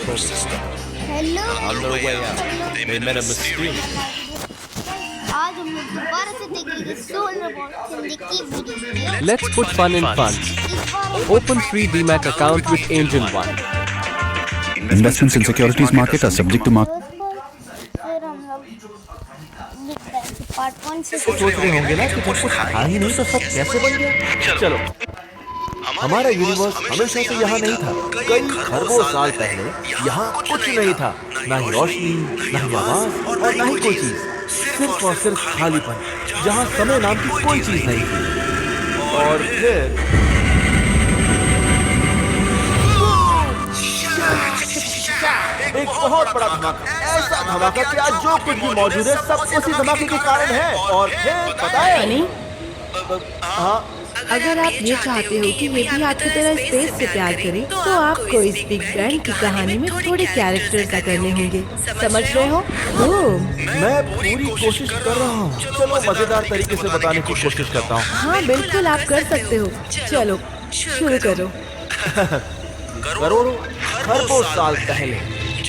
Hello On their way out, they met a mysterious. आज हम लोग दोबारा से देखेंगे सोलर बॉल सिंधी की video. Let's put fun in fun. इस बार हम Open free DMAT account with Angel One. Investments in securities market are subject to market. फिर हम लोग बिग बैंग के पार्ट 1 से सोच रहे होंगे ना कि जब कुछ था ही नहीं तो सब कैसे बन गया। चलो, हमारा यूनिवर्स हमेशा से यहाँ नहीं था। कई खरबों साल पहले यहाँ कुछ नहीं था, ना ही रोशनी, ना ही आवाज और ना ही कोई चीज, सिर्फ और सिर्फ खालीपन, जहाँ समय नाम की कोई चीज नहीं थी। और फिर एक बहुत बड़ा धमाका, ऐसा धमाका कि आज जो कुछ भी मौजूद है सब उसी धमाके के कारण है। और फिर पता है हनी, हाँ, अगर आप ये चाहते हो कि ये भी आपकी तरह स्पेस से प्यार करे, तो आपको इस बिग बैंग की कहानी में थोड़े कैरेक्टर्स अदा करने होंगे। समझ रहे हो? मैं पूरी कोशिश कर रहा हूँ। चलो मजेदार तरीके से बताने की कोशिश करता हूँ। हाँ बिल्कुल, आप कर सकते हो। चलो शुरू करो। करोड़ों खरबों साल पहले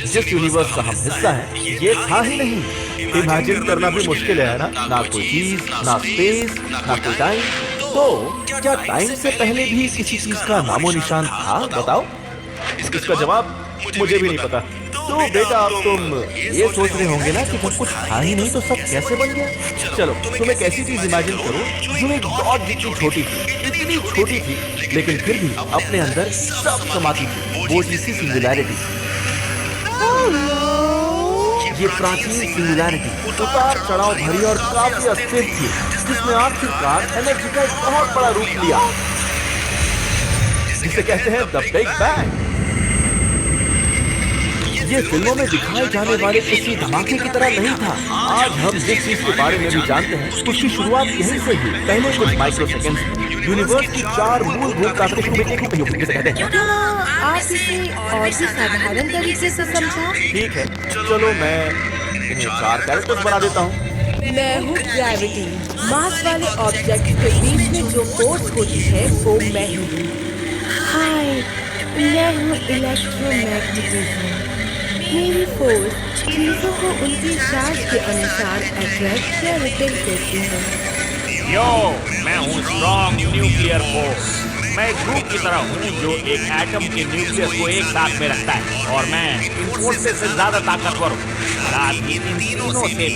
जिस यूनिवर्स का हम हिस्सा है, ये था ही नहीं। इमेजिन करना भी मुश्किल है ना? ना कोई चीज, ना स्पेस, ना कोई टाइम। तो क्या टाइम से पहले भी किसी चीज का नामो निशान था? बताओ। इसका जवाब मुझे भी नहीं पता। तो बेटा, अब तुम ये सोच रहे होंगे ना कि जब कुछ था ही नहीं तो सब कैसे बन गया। चलो, तुम एक ऐसी चीज इमेजिन करो जो एक डॉट जितनी छोटी थी, इतनी छोटी थी, लेकिन फिर भी अपने अंदर सब समाती थी। वो चीज थी सिंगुलैरिटी। ये प्राचीन सिंगुलैरिटी उतार चढ़ाव भरी और काफी अस्थिर थी, जिसने आखिरकार एनर्जी का एक बहुत बड़ा रूप लिया, जिसे कहते हैं द बिग बैंग। ये फिल्मों में दिखाए जाने वाले किसी धमाके की तरह नहीं था। आज हम जिस चीज के बारे में भी जानते हैं, उसकी शुरुआत यहीं से हुई। पहले कुछ माइक्रो सेकेंड यूनिवर्स की 4 मूलभूत ताकतों में एक ही जिसे कहते हैं। आप इसे और भी साधारण तरीके से समझा। ठीक है, चलो मैं इन्हें 4 कैरेक्टर्स बना देता हूँ। मैं हूँ ग्रेविटी। मास वाले ऑब्जेक्ट के बीच में जो फोर्स होती है वो मैं हूँ। हाय, मैं हूँ इलेक्ट्रोमैग्नेटिज्म। मेरी फोर्स चीजों को उनकी चार्ज के अनुसार अट्रैक्ट या रिपेल करती है। यो, मैं हूँ स्ट्रॉन्ग न्यूक्लियर फोर्स। मैं एक ग्रुप की तरह हूँ जो एक एटम के न्यूक्लियस को एक साथ में रखता है, और मैं इन फोर्सेस से ज्यादा ताकतवर हूँ, साथ ही इन तीनों से भी।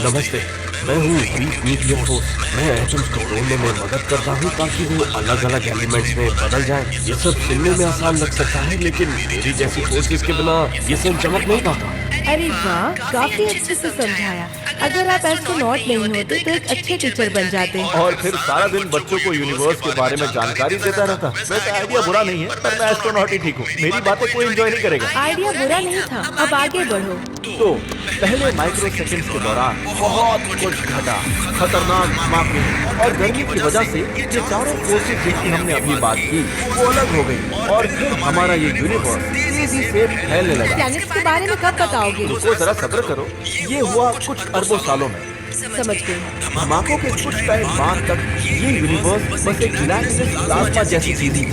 नमस्ते, मैं हूँ वीक न्यूक्लियर फोर्स। मैं एटम्स को तोड़ने में मदद करता हूँ ताकि वो अलग अलग एलिमेंट्स में बदल जाएं। ये सब सुनने में आसान लग सकता है, लेकिन मेरी जैसी फोर्सेस के बिना ये सब चमक नहीं पाता। अरे वाह, काफी अच्छे से समझाया। अगर आप एस्ट्रोनॉट नहीं होते तो एक अच्छे टीचर बन जाते। और फिर सारा दिन बच्चों को यूनिवर्स के बारे में जानकारी देता रहता। वैसे आइडिया बुरा नहीं है, पर मैं एस्ट्रोनॉट ही ठीक हूँ। मेरी बातें कोई एंजॉय नहीं करेगा। आइडिया बुरा नहीं था, अब आगे बढ़ो। तो पहले माइक्रो सेकंड्स के दौरान बहुत कुछ घटा। खतरनाक धमाके और गर्मी की वजह से ये चारों फोर्सेस जिनकी हमने अभी बात की वो अलग हो गई, और फिर हमारा ये यूनिवर्स तेजी से फैलने लगा। प्लैनेट्स के बारे में कब बताओगे? रुको जरा, सब्र करो। ये हुआ कुछ अरबों सालों में। समझ गए। धमाकों के कुछ टाइम बाद तक ये यूनिवर्स बस एक गैलेक्टिक प्लाज्मा जैसी चीज थी,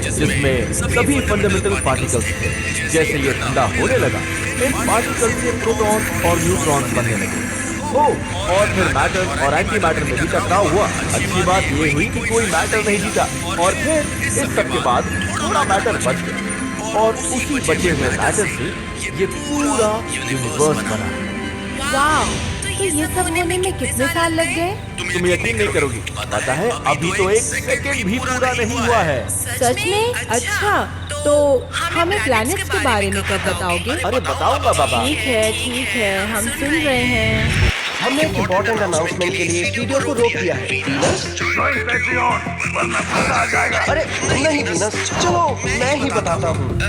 जिसमें सभी फंडामेंटल पार्टिकल्स थे। जैसे ये ठंडा होने लगा, इन पार्टिकल्स से प्रोटॉन्स और न्यूट्रॉन्स बनने लगे। और फिर मैटर और एंटी मैटर में भी टकराव हुआ। अच्छी बात ये हुई कि कोई मैटर नहीं जीता, और फिर इस सब के बाद थोड़ा मैटर बच गया, और उसी बचे हुए मैटर से ये पूरा यूनिवर्स बना। वाह, तो ये सब होने में कितने साल लग गए? तुम यकीन नहीं करोगी, पता है अभी तो 1 सेकंड भी पूरा नहीं हुआ है। सच में? अच्छा, तो हमें प्लैनेट्स के बारे में कब बताओगे? अरे बताऊंगा बाबा। ठीक है, हम सुन रहे हैं। हमने एक इम्पोर्टेंट अनाउंसमेंट के लिए वीडियो को रोक दिया है। अरे नहीं वीनस, चलो मैं ही बताता हूँ।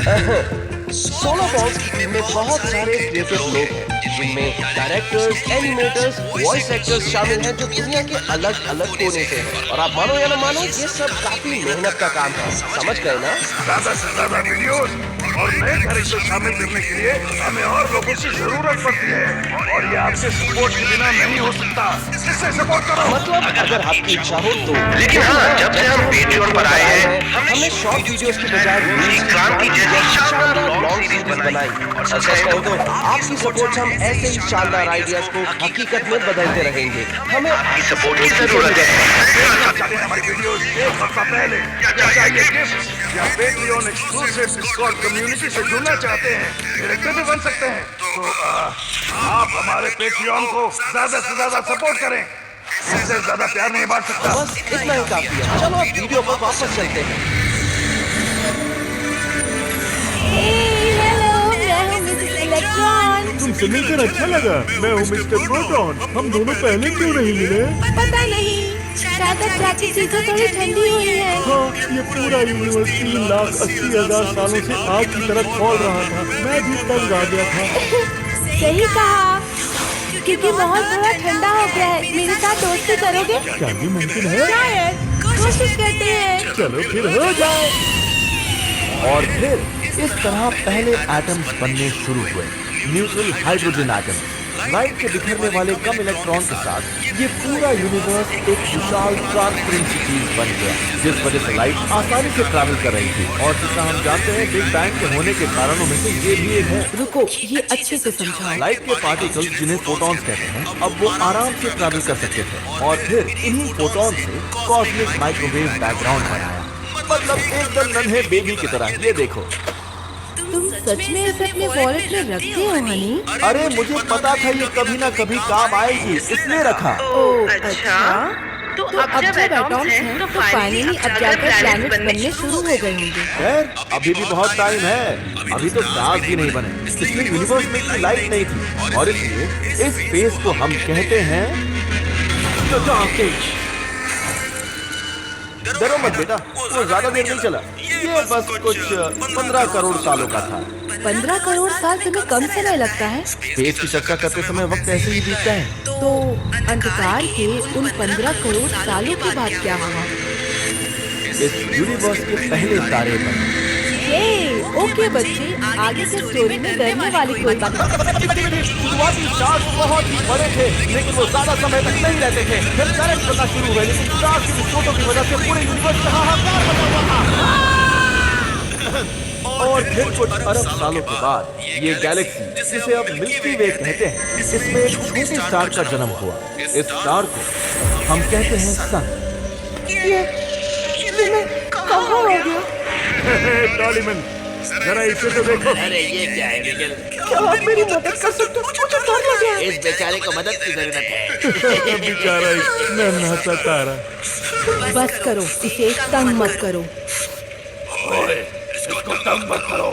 सोलर बॉल्स की टीम में बहुत सारे क्रिएटिव लोग हैं, जिनमें डायरेक्टर्स, एनिमेटर्स, वॉइस एक्टर्स शामिल हैं, जो दुनिया के अलग अलग कोने से हैं। और आप मानो या न मानो, ये सब काफी मेहनत का काम है। समझ गए ना? ज्यादा से ज्यादा वीडियोस और नए कैरेक्टर शामिल करने के लिए हमें और लोगों की जरूरत पड़ती है, और ये आपसे सपोर्ट के बिना नहीं हो सकता। इससे सपोर्ट करो। मतलब अगर आपकी इच्छा हो तो। लेकिन हाँ, जब से हम पेट्रियन पर आए हैं, हमने शॉर्ट वीडियोस के बजाय क्रांति जैसी शानदार लॉन्ग सीरीज बनाई। सच कहूं तो आपकी सपोर्ट से हम ऐसे ही शानदार आइडियाज को हकीकत में बदलते रहेंगे। हमें आपकी सपोर्ट की जरूरत है। हमारी वीडियोस एक हफ्ता पहले या चाहिए गिफ्ट या पेट्रियन एक्सक्लूसिव डिस्कॉर्ड कम्युनिटी से जुड़ना चाहते हैं, डायरेक्टर भी बन सकते हैं। तो आप हमारे पेट्रियन को ज्यादा से ज्यादा सपोर्ट करें। इससे ज्यादा प्यार नहीं बांट सकता। बस इतना ही काफी है। चलो अब वीडियो पर वापस चलते हैं। हेलो, मैं हूँ मिसेस इलेक्ट्रॉन। तुमसे मिलकर अच्छा लगा। मैं हूँ मिस्टर प्रोटॉन। हम दोनों पहले क्यों नहीं मिले? पता नहीं, शायद अब जाके चीजें थोड़ी ठंडी हुई है। हाँ, ये पूरा यूनिवर्स 3,80,000 सालों से आग की तरफ खोल रहा था। मैं भी तंग आ गया था। सही कहा, क्योंकि बहुत बड़ा ठंडा हो गया है। मेरे साथ दोस्ती करोगे? क्या ये मुमकिन है? शायद, कोशिश करते हैं। चलो फिर हो जाए। और फिर इस तरह पहले एटम्स बनने शुरू हुए, न्यूट्रल हाइड्रोजन एटम्स। लाइट के बिखरने वाले कम इलेक्ट्रॉन के साथ ये पूरा यूनिवर्स एक विशाल ट्रांसपेरेंट चीज बन गया, जिस वजह से लाइट आसानी से ट्रैवल कर रही थी। और जितना हम जानते हैं, बिग बैंग के होने के कारणों में से ये भी एक है। रुको, ये अच्छे से समझाओ। लाइट के पार्टिकल्स, जिन्हें फोटॉन्स कहते हैं, अब वो आराम से ट्रैवल कर सकते थे। और फिर इन्हीं फोटॉन से कॉस्मिक माइक्रोवेव बैकग्राउंड बनाया, मतलब एकदम नन्हे बेबी की तरह। ये देखो। तुम सच में इसे अपने वॉलेट में रखते हो हनी? अरे मुझे पता था ये कभी ना कभी काम आएगी, इसलिए रखा। ओह अच्छा। तो अब जब एटॉम्स हैं, तो फाइनली अब जाकर प्लैनेट्स बनने शुरू हो गए होंगे। खैर, अभी भी बहुत टाइम है। अभी तो स्टार्स भी नहीं बने, इसलिए यूनिवर्स में इतनी लाइट नहीं थी। और इसलिए इस स्पेस को हम कहते हैं द डार्क एज। डरो मत बेटा, वो ज्यादा देर नहीं चला। ये बस कुछ 15 करोड़ सालों का था। 15 करोड़ साल तुम्हें कम समय लगता है? स्पेस की चर्चा करते समय वक्त ऐसे ही बीतता है। तो अंधकार के उन 15 करोड़ सालों के बाद क्या हुआ? इस यूनिवर्स के पहले तारे बने। ओके बच्चे, आगे के स्टोरी में डरने वाली कोई बात नहीं। शुरुआती स्टार्स बहुत ही बड़े थे, लेकिन वो ज्यादा समय तक नहीं रहते थे। फिर करंट बनना शुरू हुए, लेकिन स्टार्स की विस्फोटों की वजह से पूरे यूनिवर्स का हाहाकार मचा हुआ था। और फिर कुछ अरब सालों के बाद ये गैलेक्सी, जिसे अब मिल्की वे कहते हैं, इसमें एक छोटे स्टार का जन्म हुआ। इस स्टार को हम कहते हैं सन। ये कहाँ हो गया? डॉलीमैन, जरा इसे तो देखो। अरे ये क्या है निकल? क्या आप मेरी मदद कर सकते हो? मुझे डर लग रहा है। इस बेचारे को मदद की जरूरत है। बेचारा नन्हा सा तारा। बस करो, इसे तंग मत करो। ओए, इसको तंग मत करो।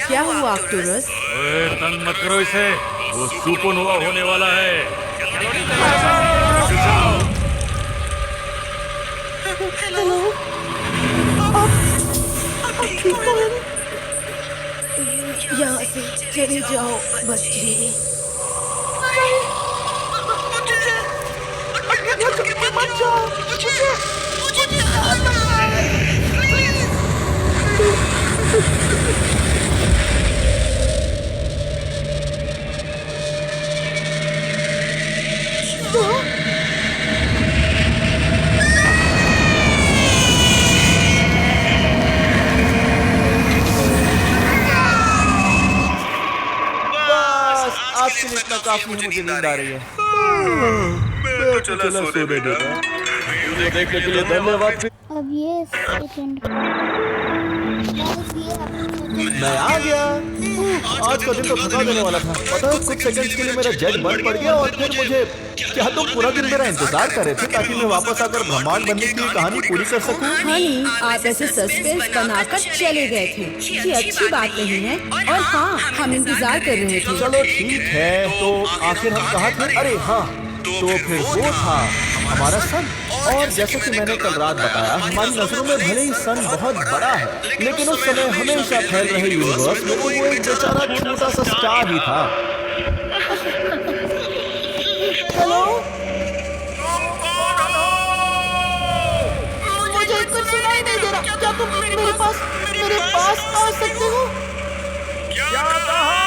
क्या हुआ आर्कटूरस? ओए, तंग मत करो इसे, वो सुपरनोवा होने वाला है। हेलो, आप ठीक हो? यहाँ से चले जाओ बच्चे। आज के लिए इतना काफी है, मुझे नींद आ रही है। मैं तो चला सोने बेटा। देखने के लिए धन्यवाद। अब ये सेकंड मैं आ गया। आज का दिन तो थका देने वाला था। पता है, कुछ सेकंड्स के लिए मेरा जेट बंद पड़ गया और फिर मुझे, क्या तुम पूरा दिन मेरा इंतजार कर रहे थे ताकि मैं वापस आकर ब्रह्मांड बनने की कहानी पूरी कर सकूं? हनी, आप ऐसे सस्पेंस बनाकर चले गए थे, ये अच्छी बात नहीं है। और हाँ, हम इंतजार कर रहे थे। चलो ठीक है, तो आखिर हम कहाँ थे? अरे हाँ, तो फिर वो था हमारा सन। और जैसे कि मैंने कल रात बताया, हमारी नजरों में भले ही सन बहुत बड़ा है, लेकिन उस समय हमेशा फैल रहे यूनिवर्स में वो एक बेचारा छोटा सा स्टार ही था। हेलो, मुझे कुछ सुनाई नहीं दे रहा। क्या तुम मेरे पास आ सकते हो? क्या कहा?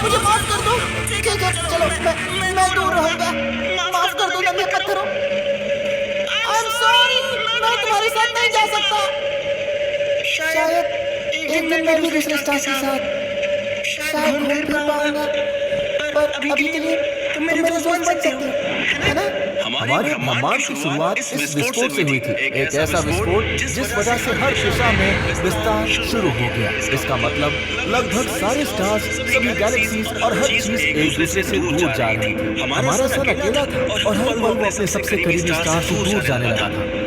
मुझे माफ कर दो। ठीक है, चलो मैं दूर रहूंगा। माफ कर दो ना, मैं नहीं जा सकता। शायद एक दिन मैं भी दूसरे स्टार के साथ शायद घूम फिर पाऊंगा, पर अभी के लिए तुम मेरे दोस्त बन सकते हो, है ना? हमारे ब्रह्मांड की शुरुआत इस विस्फोट से हुई थी, एक ऐसा विस्फोट जिस वजह से हर दिशा में विस्तार शुरू हो गया। इसका मतलब लगभग सारे स्टार्स, सभी गैलेक्सीज और हर चीज एक दूसरे से दूर जा रही थी। हमारा सन अकेला था और हर पल वो अपने सबसे करीबी स्टार से दूर जाने लगा था।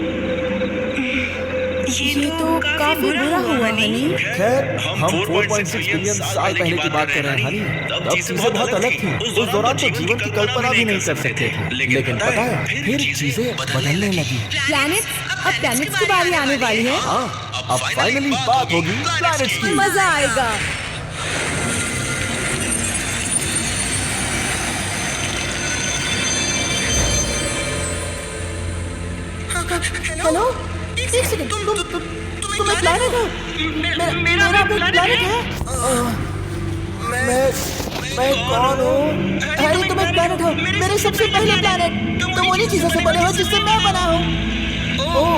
ये तो काफी बुरा हुआ हनी। खैर, हम 4.6 बिलियन साल पहले की बात कर रहे हैं हनी। तब चीजें बहुत अलग थी। उस दौरान तो जीवन की कल्पना भी नहीं कर सकते थे। लेकिन पता है, फिर चीजें बदलने लगी। प्लैनेट्स, अब प्लैनेट्स की बारी आने वाली है। हाँ, अब फाइनली बात होगी प्लैनेट्स की। मजा आएगा। हेलो, एक सेकंड, तुम एक प्लैनेट हो? मेरा भी प्लैनेट है? मैं कौन हूँ? हैरी, तुम एक प्लैनेट हो, मेरे सबसे पहले प्लैनेट। तुम उन्हीं चीजों से बने हो जिससे मैं बना हूँ। ओह,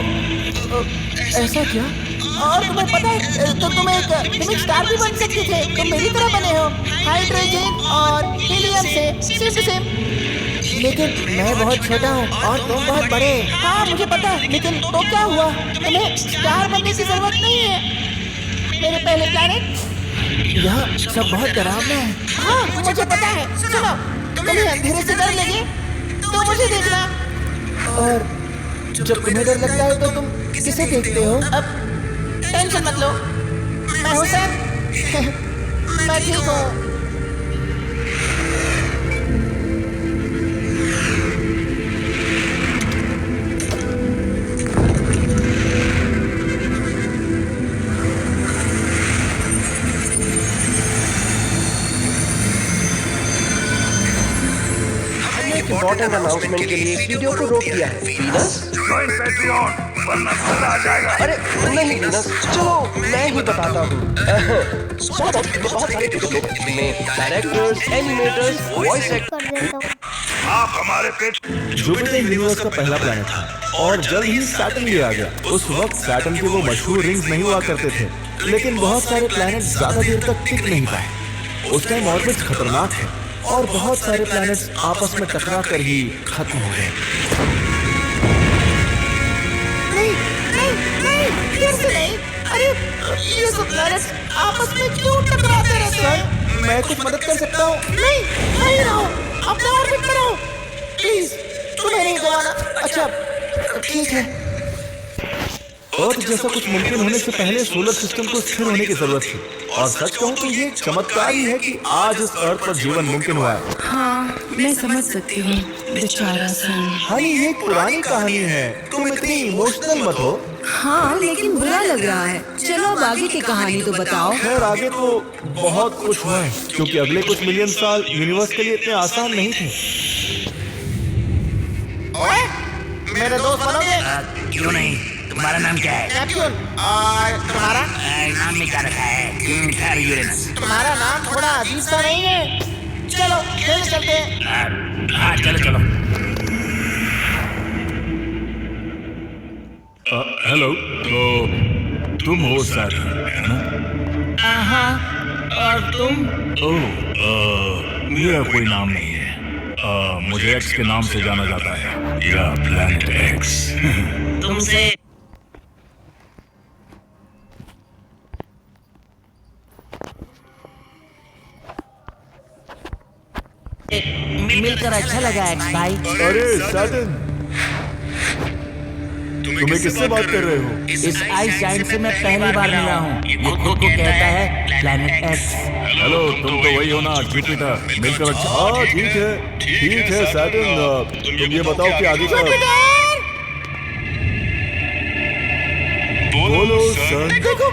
ऐसा क्या? और तुम्हें पता है, तो तुम एक स्टार भी बन सकते थे। तुम मेरी तरह बने हो, हाइड्रोजन और हीलियम से, सेम टू सेम। लेकिन मैं बहुत छोटा हूँ और तुम बहुत बड़े। हाँ, मुझे पता है, लेकिन तो क्या हुआ? तुम्हें स्टार बनने की जरूरत नहीं है, मेरे पहले प्लैनेट। यह सब बहुत डरावना है। हाँ, मुझे पता है। सुनो, तुम्हें अंधेरे से डर लगे तो मुझे देखना। और जब तुम्हें डर लगता है तो तुम किसे देखते हो? अब टेंशन मत लो, मैं हूँ सर। मैं ठीक हूँ। इम्पोर्टेंट अनाउंसमेंट के लिए वीडियो को रोक दिया है। वीनस, ज्वाइन पैट्रियन, वरना मजा आ जाएगा। अरे नहीं वीनस, चलो मैं ही बताता हूँ। सोलर बॉक्स में बहुत सारे लोग हैं, जिनमें डायरेक्टर्स, एनिमेटर्स, वॉइस एक्टर। कर देता हूँ। आप हमारे पेट जुपिटर यूनिवर्स का पहला प्लैनेट था और जल्द ही सैटर्न भी आ गया। उस वक्त सैटर्न के वो मशहूर रिंग्स नहीं हुआ करते थे, लेकिन बहुत सारे प्लैनेट ज्यादा देर तक टिक नहीं पाए। उस टाइम ऑर्बिट्स खतरनाक है और बहुत सारे प्लैनेट्स आपस में टकरा कर ही खत्म हो गए। नहीं, फिर से नहीं। अरे, ये सब प्लैनेट्स आपस में क्यों टकराते रहते हैं? मैं कुछ मदद कर सकता हूँ। नहीं रहो, अपने ऑर्बिट में रहो, प्लीज। तुम्हें नहीं गवाना। अच्छा, ठीक है। अर्थ जैसा कुछ मुमकिन होने से पहले सोलर सिस्टम को स्थिर होने की जरूरत थी। और सच कहूँ तो ये चमत्कार ही है कि आज इस अर्थ पर जीवन मुमकिन हुआ है। हाँ, मैं समझ सकती हूँ, बेचारा सन। हानी, ये एक पुरानी कहानी है, तुम इतनी इमोशनल मत हो। हाँ, लेकिन बुरा लग रहा है। चलो अब आगे की कहानी तो बताओ। खैर, आगे तो बहुत कुछ हुआ है, क्योंकि अगले कुछ मिलियन साल यूनिवर्स के लिए इतने आसान नहीं थे। ओए, मेरे दोस्त बनोगे? क्यों नहीं? तुम्हारा नाम क्या है? नेपच्यून। और तुम्हारा? नाम में क्या रखा है? यूरेनस। तुम्हारा नाम थोड़ा अजीब सा नहीं है? चलो खेल चलते हैं। हाँ, चलो चलो। हेलो, तो तुम हो सर, है ना? हाँ, और तुम? ओह, मेरा कोई नाम नहीं है। मुझे एक्स के नाम से जाना जाता है, या प्लैनेट एक्स। तुमसे मिलकर अच्छा लगा एक्स भाई। अरे सैटर्न, तुम्हें किससे बात कर रहे हो? इस आइस जायंट से मैं पहली बार मिला हूँ। ये खुद को कहता है प्लैनेट एक्स। हेलो, तुम तो वही हो ना, जुपिटर। मिलकर अच्छा। हाँ, ठीक है सैटर्न, तुम ये बताओ कि आगे का बोलो सन। देखो,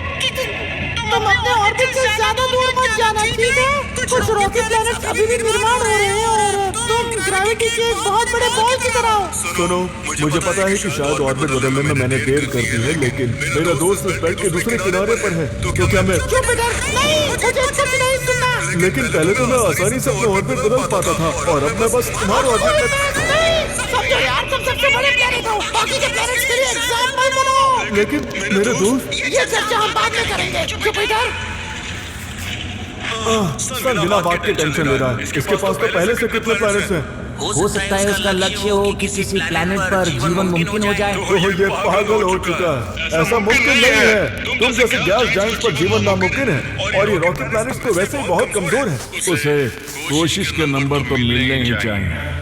तुम अपने ऑर्बिट से ज्यादा दूर मत जाना, ठीक है? कुछ रॉकेट प्लैनेट्स अभी भी निर्माण हो रहे हैं और तुम ग्रेविटी के एक बहुत बड़े बॉल की तरह हो। सुनो, मुझे पता है कि शायद ऑर्बिट बदलने में मैंने देर कर दी है, लेकिन मेरा दोस्त इस बेल्ट के दूसरे किनारे पर है, तो क्या मैं? जुपिटर, नहीं, मुझे कुछ नहीं सुनना। लेकिन पहले तो मैं आसानी से अपना ऑर्बिट बदल पाता था और अब मैं बस तुम्हारे ऑर्बिट में। नहीं, समझो यार, तुम सबसे बड़े प्लैनेट हो, बाकी के प्लैनेट्स के लिए एग्जाम्पल बनो। लेकिन मेरे दोस्त, ये चर्चा हम बाद में करेंगे। जुपिटर, सर बिना बात के टेंशन ले रहा है। इसके पास तो पहले से कितने प्लैनेट्स हैं। हो सकता है उसका लक्ष्य हो कि किसी प्लैनेट पर जीवन मुमकिन हो जाए। तो ये पागल हो चुका है, ऐसा मुमकिन नहीं है। तुम जैसे गैस जायंट्स पर जीवन नामुमकिन है, और ये रॉकेट प्लैनेट्स तो वैसे ही बहुत कमजोर है। उसे कोशिश के नंबर तो मिलने ही चाहिए।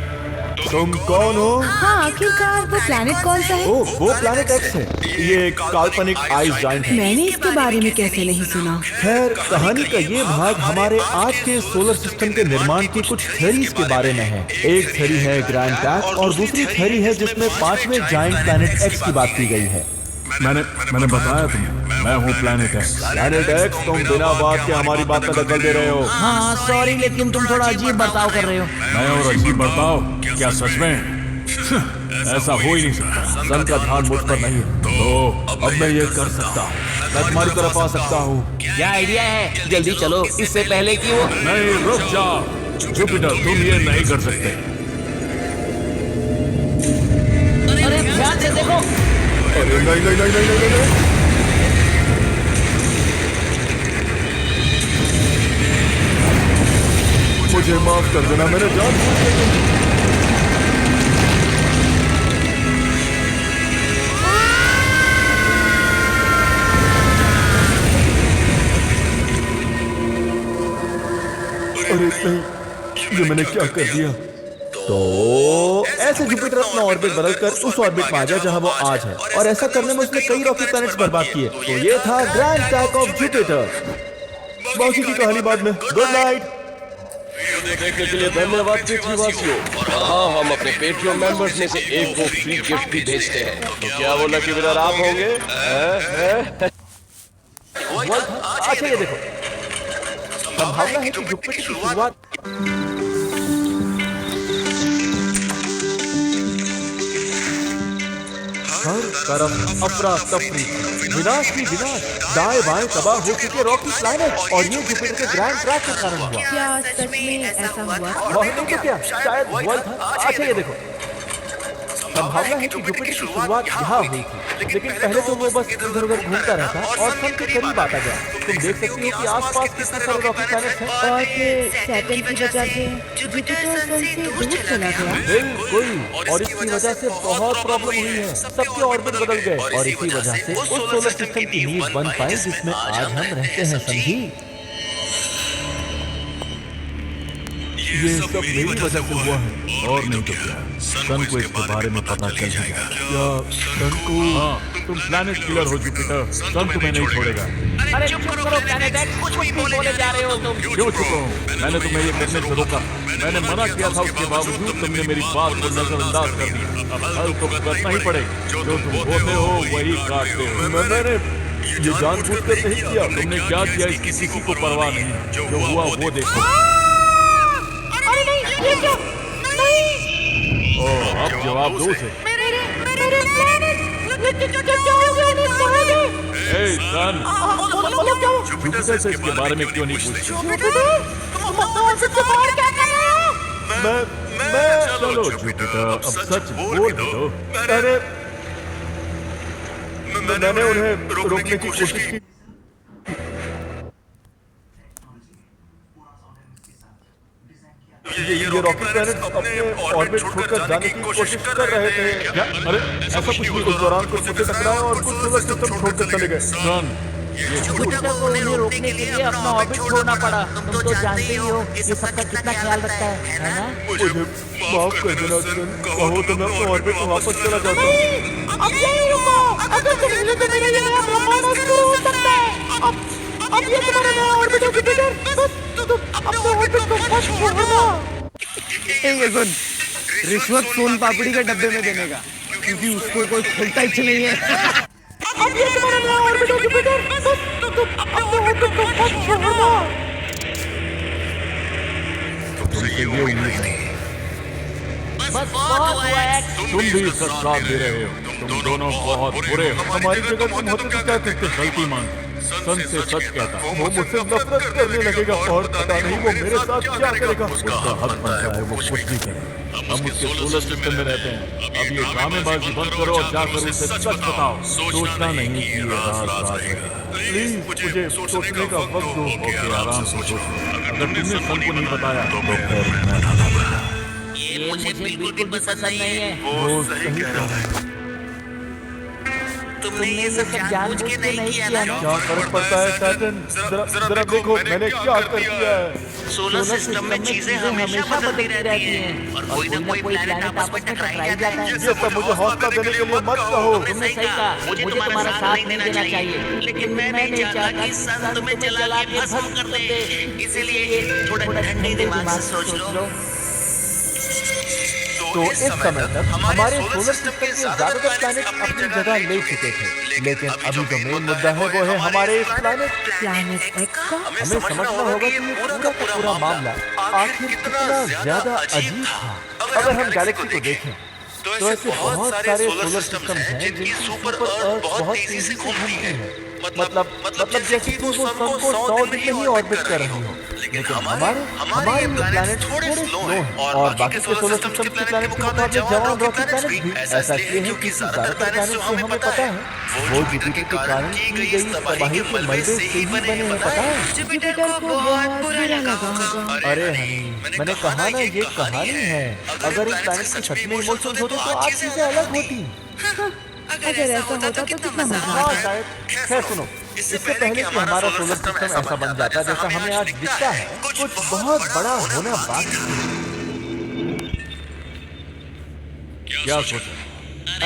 तुम कौन हो? हाँ आखिरकार वो प्लैनेट कौन सा है? ओ, वो प्लैनेट एक्स है। ये एक काल्पनिक आइस जायंट है। मैंने इसके बारे में कैसे नहीं सुना। खैर, कहानी का ये भाग हमारे आज के सोलर सिस्टम के निर्माण की कुछ थ्योरीज के बारे में है। एक थ्योरी है ग्रैंड टैक और दूसरी थ्योरी है जिसमें 5वें जायंट प्लैनेट एक्स की बात की गई है। मैंने बताया तुम्हें, मैं हूँ प्लैनेट एक्स। प्लैनेट एक्स, तुम बिना बात के हमारी बात में दखल दे रहे हो। हाँ सॉरी, लेकिन तुम थोड़ा अजीब बर्ताव कर रहे हो। मैं और अजीब बर्ताव? क्या सच में? ऐसा हो ही नहीं सकता। सन का ध्यान मुझ पर नहीं है, तो अब मैं ये कर सकता हूँ। मैं तुम्हारी तरफ आ सकता हूँ। क्या आइडिया है? जल्दी चलो, इससे पहले कि वो। नहीं, रुक जाओ जुपिटर, तुम ये नहीं कर सकते। अरे ध्यान से देखो। अरे नहीं। मुझे माफ कर देना, मैंने जान। अरे नहीं, ये मैंने क्या कर दिया? तो ऐसे जुपिटर अपना ऑर्बिट बदलकर उस ऑर्बिट में आ जाए जहां वो आज है, और ऐसा करने में उसने कई रॉकेट प्लैनेट्स बर्बाद किए। तो ये था ग्रैंड टैक ऑफ जुपिटर। बाकी की कहानी बाद में। Good night. देखने के लिए धन्यवाद पृथ्वीवासियों। हाँ, हम अपने पेट्रियन मेंबर्स में से एक को फ्री गिफ्ट भी भेजते हैं। तो क्या वो लकी विनर आप होंगे? अच्छा ये देखो, संभावना है कि जुपिटर की शुरुआत हर तरफ अफरा तफरी, विनाश की विनाश, दाएं बाएं तबाह हो चुके रॉकी प्लैनेट, और ये जुपिटर के ग्रैंड ट्रैक के कारण हुआ। क्या सच में ऐसा हुआ? नहीं तो क्या, शायद हुआ था। अच्छा ये देखो, संभावना है कि जुपिटर की शुरुआत यहाँ हुई थी, लेकिन पहले तो वो बस इधर उधर घूमता रहता और सन के करीब आता गया। तुम देख सकती हो कि आसपास कितने सारे रॉकेट प्लैनेट्स हैं। और फिर सैटर्न की वजह से जुपिटर सन से दूर चला गया। बिल्कुल, और इसकी वजह से बहुत प्रॉब्लम हुई है। सबके ऑर्बिट बदल गए, और इसी वजह से उस सोलर सिस्टम की नींव बन पाई जिसमें आज हम रहते हैं। समझी? ये सब मेरी वजह से हुआ है, और नहीं तो क्या, सन को इसके बारे में पता चल जाएगा। क्या सन को? हाँ, तुम प्लैनेट किलर हो जुपिटर, सन तुम्हें नहीं छोड़ेगा। अरे चुप करो प्लैनेट एक्स, कुछ भी बोले जा रहे हो तुम। क्यों चुप हूँ? मैंने तुम्हें ये करने से रोका। मैंने मना किया था, उसके बावजूद तुमने मेरी बात को नजरअंदाज कर दिया। अब हल तो करना ही पड़ेगा। जो तुम होते हो वही काटते हो। मैंने ये जानबूझकर नहीं किया। तुमने क्या किया इसकी किसी को परवाह नहीं। जो हुआ वो देखो। अरे नहीं, ये क्या? नहीं, ओह, अब जवाब दो उसे। मेरे प्लैनेट, क्या हो गया? नहीं कहोगे? ए सन, बोलो क्या हुआ? जुपिटर से इसके बारे में क्यों नहीं पूछते? जुपिटर, तुम ऑर्बिट से बाहर क्या कर रहे हो? मैं चलो जुपिटर, अब सच बोल दो। मैंने उन्हें रोकने की कोशिश की। ये रॉकेट प्लैनेट अपने ऑर्बिट छोड़कर जाने की कोशिश कर रहे थे। क्या? अरे ऐसा कुछ नहीं। उस दौरान कुछ मुझे टकराए और कुछ सोलर सिस्टम छोड़कर चले गए। सन, जुपिटर को उन्हें रोकने के लिए अपना ऑर्बिट छोड़ना पड़ा। तुम तो जानते ही हो ये सबका कितना ख्याल रखता है ना? मुझे माफ कर देना सन, कहो तो मैं अपने ऑर्बिट में वापस चला जाता हूँ। अब यही रुको, अगर तुम हिले तो मेरा ये नया ब्रह्मांड शुरू हो सकता है। अब ये तुम्हारा नया ऑर्बिट है जुपिटर, तुम अपने ऑर्बिट को मत छोड़ना। ये सुन, रिश्वत सोन पापड़ी के डब्बे में देने का, क्योंकि उसको कोई खोलता ही नहीं है। अब ये तुम्हारा नया ऑर्बिट है जुपिटर, तुम अपने ऑर्बिट को मत छोड़ना। तुमसे ये उम्मीद है। बस बहुत हुआ एक्ट। तुम भी इसका साथ दे रहे हो, तुम दोनों बहुत बुरे हो। हमारी जगह तुम होते तो क्या करते? गलती मान, सन से सच कहता, वो मुझसे नफरत करने लगेगा और पता नहीं वो मेरे साथ क्या करेगा। उसका हक बनता है वो कुछ भी करे। हम उसके सोलर सिस्टम में रहते हैं। अब ये ड्रामेबाजी बंद करो और जाकर उसे सच बताओ। सोचना नहीं कि ये राज है। प्लीज मुझे सोचने का वक्त दो। ओके, आराम से सोचो। अगर तुमने सन को नहीं बताया तो फिर मैं बताऊंगा। ये मुझे बिल्कुल भी पसंद नहीं है। वो सही कह रहा है। तुमने ये सब जानबूझ के नहीं किया ना? क्या फर्क पड़ता है सैटर्न? जरा देखो मैंने क्या कर दिया है। सोलर सिस्टम में चीजें हमेशा बदलती रहती हैं और कोई ना कोई प्लैनेट आपस में टकराई जाता है। ये सब मुझे हौसला देने के लिए मत कहो। तुमने सही कहा, मुझे तुम्हारा साथ नहीं देना चाहिए, लेकिन मैं नहीं चाहता कि सन तुम्हें जला के भस्म कर दे। इसीलिए थोड़ा ठंडे दिमाग से सोच लो। तो इस समय तक हमारे सोलर सिस्टम के ज्यादातर प्लैनेट अपनी जगह ले चुके थे, लेकिन अभी जो मेन मुद्दा है वो है हमारे इस प्लैनेट एक्स का। हमें समझना होगा कि ये पूरा का पूरा मामला आखिर कितना ज्यादा अजीब था। अगर हम गैलेक्सी को देखें तो ऐसे बहुत सारे सोलर सिस्टम हैं जिनकी सुपर अर्थ बहुत तेजी से घूमती है। मतलब जैसे कि वो सन को 100 दिन में ही ऑर्बिट कर रही हो, लेकिन हमारे प्लैनेट थोड़े स्लो हैं और बाकी के सोलर सिस्टम के प्लैनेट के मुकाबले जवान रॉकी प्लैनेट भी। ऐसा इसलिए है कि ज्यादातर प्लैनेट जो हमें पता है वो जुपिटर के कारण की गई तबाही के मलबे से ही बने हैं। पता है जुपिटर को बहुत बुरा लगा होगा। अरे हनी, मैंने कहा ना ये कहानी है। अगर इन प्लैनेट के सच में इमोशंस होते तो आज चीजें अलग होती। अगर ऐसा होता तो कितना मजा हाँ आता। शायद। खैर सुनो, इससे पहले कि हमारा सोलर सिस्टम ऐसा बन जाता जैसा हमें आज दिखता है, कुछ बहुत बड़ा होना बाकी है। क्या सोचा?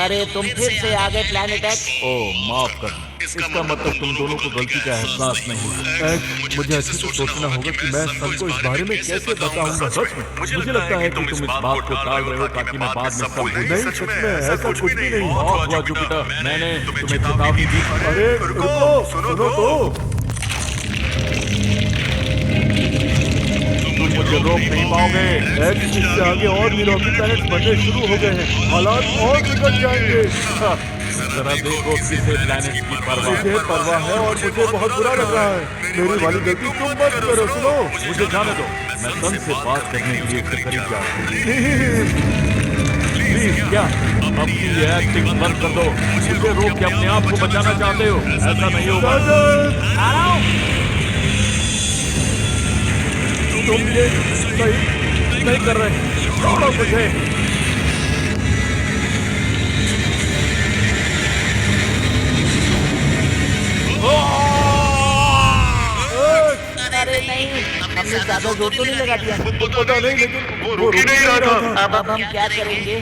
अरे तुम फिर से आ गए प्लैनेट एक्स। ओह माफ करना, इसका मतलब तुम दोनों को गलती का एहसास नहीं है। मुझे अच्छे से सोचना होगा कि मैं सबको इस बारे में कैसे बताऊंगा। सच में मुझे लगता है कि तुम इस बात को टाल रहे हो ताकि मैं बाद में सब भूल। नहीं, सच में ऐसा कुछ भी नहीं। माफ हुआ जुपिटर, मैंने तुम्हें चेतावनी दी। अरे रुको, सुनो तो। तुम मुझे रोक नहीं पाओगे। एक्स इससे आगे और भी रॉकी प्लैनेट्स बनने शुरू हो गए हैं। हालात और बिगड़ जाएंगे। जरा देखो किसे प्लैनेट्स की परवाह। मुझे परवाह है और मुझे बहुत बुरा लग रहा है। मेरी वाली गलती तुम मत करो। सुनो, मुझे जाने दो। मैं सन से बात करने के लिए इसके करीब जा रहा हूँ। प्लीज क्या अपनी ये एक्टिंग बंद कर दो। मुझे रोक के अपने आप को बचाना चाहते हो, ऐसा नहीं होगा। आ रहा हूँ। तुम ये सही नहीं कर रहे। छोड़ो मुझे। अरे नहीं, हमने ज्यादा जोर तो नहीं लगा दिया। पता नहीं, लेकिन वो रुक ही नहीं रहा था। अब हम क्या करेंगे?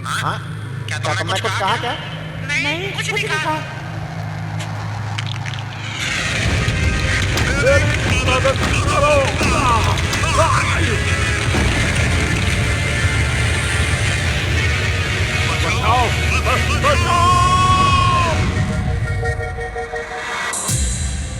हाँ, क्या तुमने कुछ कहा क्या? नहीं, कुछ नहीं कहा। मदद करो। बचाओ, बचाओ।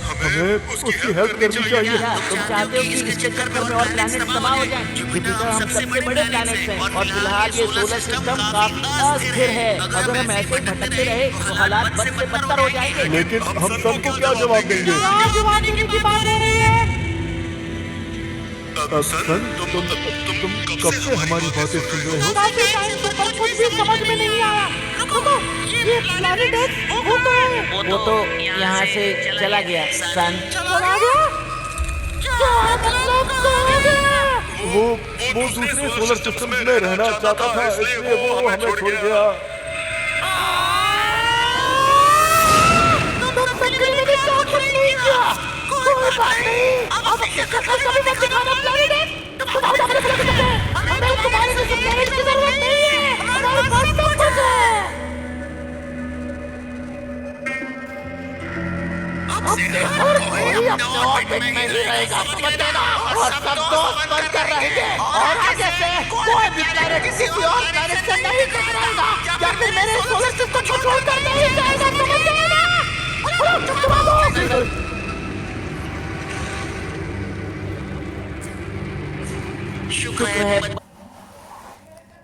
हमें उसकी हेल्प करनी चाहिए। तुम चाहते हो कि इस चक्कर में और प्लैनेट तबाह हो जाएं? जुपिटर हम सबसे बड़े प्लैनेट हैं और फिलहाल ये सोलर सिस्टम काफी अस्थिर है। अगर हम ऐसे भटकते रहे तो हालात बद से बदतर हो जाएंगे। लेकिन हम सबको क्या जवाब देंगे? जवाब देने की बात हो रही है। सन, तुम कब से हमारी बातें सुन रहे हो? काफी टाइम से, पर कुछ भी समझ में नहीं आया। रुको, ये प्लैनेट एक्स वो तो है। वो तो यहाँ से चला गया। सन चला गया? क्या मतलब चला गया? वो दूसरे सोलर सिस्टम में रहना चाहता था, इसलिए वो हमें छोड़ गया। तुम संगल में भी क्या कुछ नहीं किया। कोई बात नहीं, अब अपने शक्ल कभी मत दिखाना प्लैनेट एक्स। हमें तुम्हारी समझाने की जरूरत नहीं है। हमारे पास सब कुछ है। अब से हर कोई अपने ऑर्बिट में ही रहेगा, समझ लेना। और सब दोस्त बनकर रहेंगे और आगे से कोई भी प्लैनेट किसी और प्लैनेट से नहीं टकराएगा या फिर मेरे सोलर सिस्टम को छोड़कर नहीं जाएगा, समझ गए ना? शुक्र है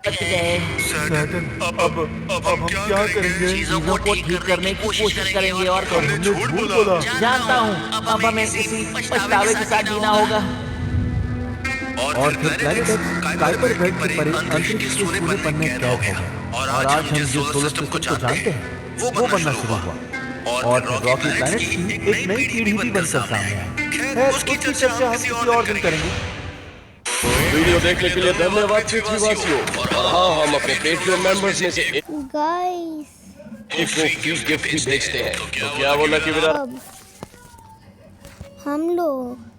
बच गए। अब हम क्या करेंगे? चीजों को ठीक करने की कोशिश करेंगे और झूठ बोला। जानता हूँ अब हमें इसी पछतावे के साथ जीना होगा। और फिर प्लैनेट एक्स काइपर बेल्ट के परे अंतरिक्ष के पूरेपन में कैद हो गया और आज हम जो सोलर सिस्टम को जानते हैं वो बनना शुरू हुआ और फिर रॉकी प्लैनेट की एक नई पीढ़ी भी बनकर सामने आई। खैर उसकी चर्चा हम किसी और दिन करेंगे। वीडियो देखने के लिए धन्यवाद पृथ्वीवासियों। और हाँ, हम अपने पेट्रियन मेंबर्स में से एक गाइस को फ्री गिफ्ट भी भेजते हैं। तो क्या बोला कि मेरा अब हम लोग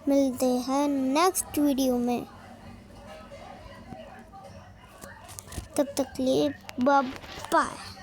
मिलते हैं नेक्स्ट वीडियो में, तब तक के लिए बाय बाय।